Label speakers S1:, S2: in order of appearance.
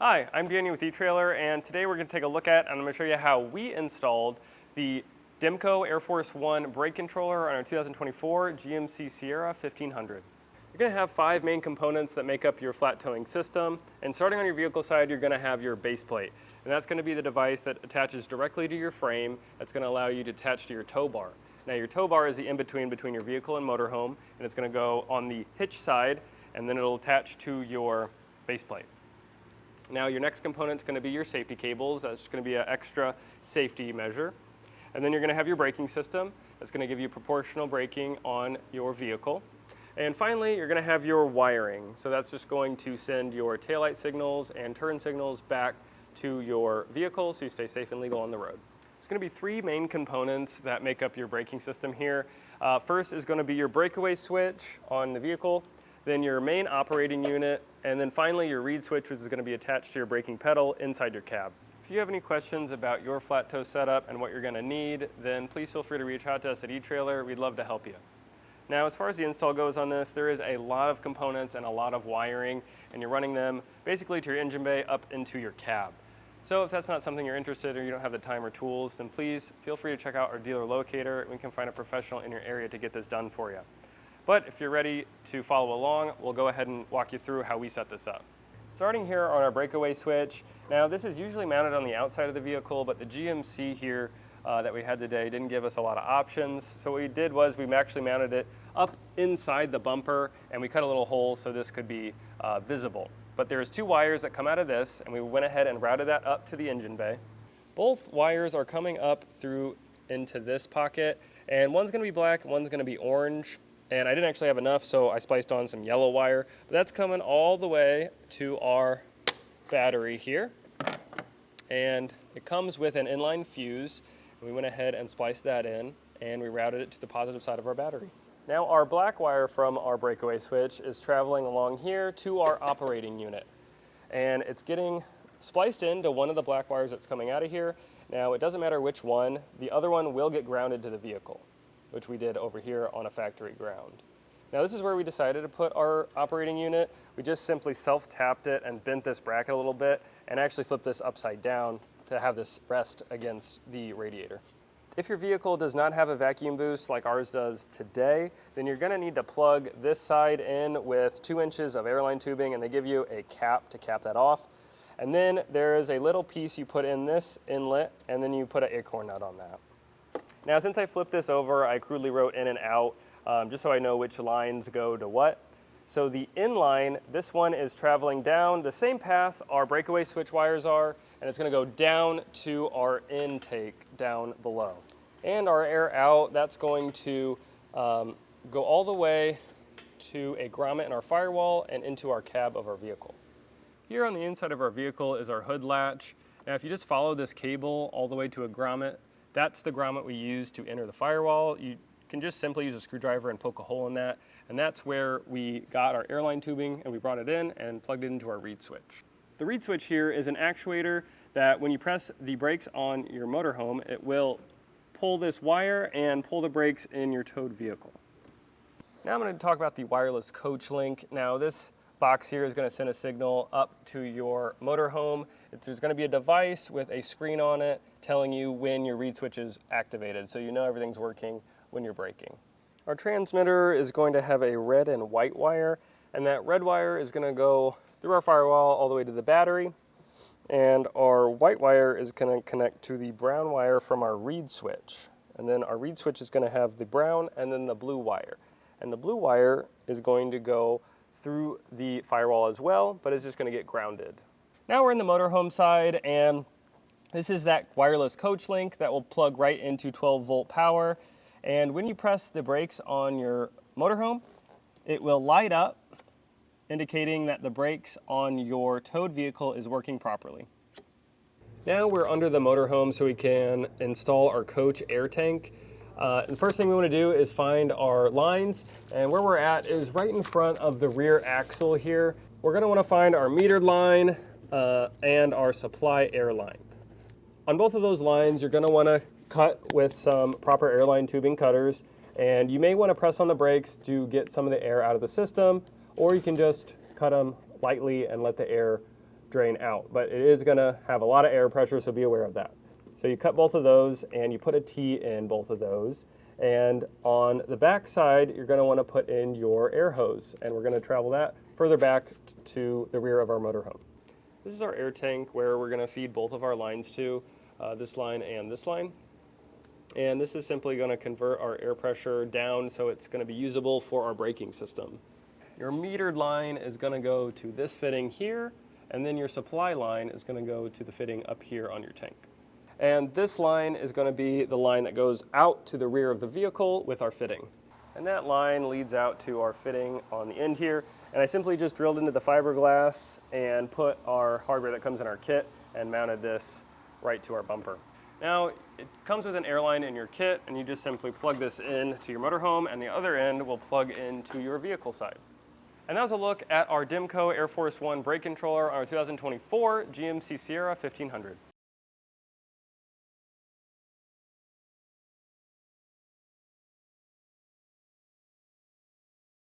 S1: Hi, I'm Danny with eTrailer, and today we're going to take a look at, and I'm going to show you how we installed the Demco Air Force One brake controller on our 2024 GMC Sierra 1500. You're going to have 5 main components that make up your flat towing system, and starting on your vehicle side, you're going to have your base plate, and that's going to be the device that attaches directly to your frame. That's going to allow you to attach to your tow bar. Now your tow bar is the in-between between your vehicle and motorhome, and it's going to go on the hitch side, and then it'll attach to your base plate. Now your next component is going to be your safety cables. That's going to be an extra safety measure. And then you're going to have your braking system. That's going to give you proportional braking on your vehicle. And finally, you're going to have your wiring. So that's just going to send your taillight signals and turn signals back to your vehicle so you stay safe and legal on the road. There's going to be 3 main components that make up your braking system here. First is going to be your breakaway switch on the vehicle, then your main operating unit, and then finally your reed switch, which is going to be attached to your braking pedal inside your cab. If you have any questions about your flat tow setup and what you're going to need, then please feel free to reach out to us at eTrailer. We'd love to help you. Now, as far as the install goes on this, there is a lot of components and a lot of wiring, and you're running them basically to your engine bay up into your cab. So if that's not something you're interested in or you don't have the time or tools, then please feel free to check out our dealer locator. We can find a professional in your area to get this done for you. But if you're ready to follow along, we'll go ahead and walk you through how we set this up. Starting here on our breakaway switch, now this is usually mounted on the outside of the vehicle, but the GMC here that we had today didn't give us a lot of options. So what we did was we actually mounted it up inside the bumper, and we cut a little hole so this could be visible. But there's 2 wires that come out of this, and we went ahead and routed that up to the engine bay. Both wires are coming up through into this pocket, and one's gonna be black, one's gonna be orange. And I didn't actually have enough, so I spliced on some yellow wire. But that's coming all the way to our battery here. And it comes with an inline fuse. We went ahead and spliced that in, and we routed it to the positive side of our battery. Now our black wire from our breakaway switch is traveling along here to our operating unit. And it's getting spliced into one of the black wires that's coming out of here. Now it doesn't matter which one, the other one will get grounded to the vehicle, which we did over here on a factory ground. Now this is where we decided to put our operating unit. We just simply self-tapped it and bent this bracket a little bit and actually flipped this upside down to have this rest against the radiator. If your vehicle does not have a vacuum boost like ours does today, then you're gonna need to plug this side in with 2 inches of airline tubing, and they give you a cap to cap that off. And then there is a little piece you put in this inlet, and then you put an acorn nut on that. Now, since I flipped this over, I crudely wrote in and out, just so I know which lines go to what. So the inline, this one is traveling down the same path our breakaway switch wires are, and it's gonna go down to our intake down below. And our air out, that's going to go all the way to a grommet in our firewall and into our cab of our vehicle. Here on the inside of our vehicle is our hood latch. Now, if you just follow this cable all the way to a grommet, that's the grommet we use to enter the firewall. You can just simply use a screwdriver and poke a hole in that, and that's where we got our airline tubing, and we brought it in and plugged it into our reed switch. The reed switch here is an actuator that when you press the brakes on your motorhome, it will pull this wire and pull the brakes in your towed vehicle. Now I'm going to talk about the wireless coach link. Now this box here is going to send a signal up to your motorhome. There's going to be a device with a screen on it telling you when your reed switch is activated, so you know everything's working when you're braking. Our transmitter is going to have a red and white wire, and that red wire is going to go through our firewall all the way to the battery, and our white wire is going to connect to the brown wire from our reed switch. And then our reed switch is going to have the brown and then the blue wire. And the blue wire is going to go through the firewall as well, but it's just going to get grounded. Now we're in the motorhome side, and this is that wireless coach link that will plug right into 12-volt power. And when you press the brakes on your motorhome, it will light up, indicating that the brakes on your towed vehicle is working properly. Now we're under the motorhome so we can install our coach air tank. The first thing we want to do is find our lines, and where we're at is right in front of the rear axle here. We're going to want to find our metered line and our supply air line. On both of those lines, you're going to want to cut with some proper airline tubing cutters, and you may want to press on the brakes to get some of the air out of the system, or you can just cut them lightly and let the air drain out, but it is gonna have a lot of air pressure, so be aware of that. So you cut both of those and you put a T in both of those. And on the back side, you're gonna wanna put in your air hose, and we're gonna travel that further back to the rear of our motorhome. This is our air tank where we're gonna feed both of our lines to, this line and this line. And this is simply gonna convert our air pressure down so it's gonna be usable for our braking system. Your metered line is gonna go to this fitting here, and then your supply line is gonna go to the fitting up here on your tank. And this line is gonna be the line that goes out to the rear of the vehicle with our fitting. And that line leads out to our fitting on the end here. And I simply just drilled into the fiberglass and put our hardware that comes in our kit and mounted this right to our bumper. Now, it comes with an airline in your kit, and you just simply plug this in to your motorhome, and the other end will plug into your vehicle side. And that was a look at our Demco Air Force One brake controller on our 2024 GMC Sierra 1500.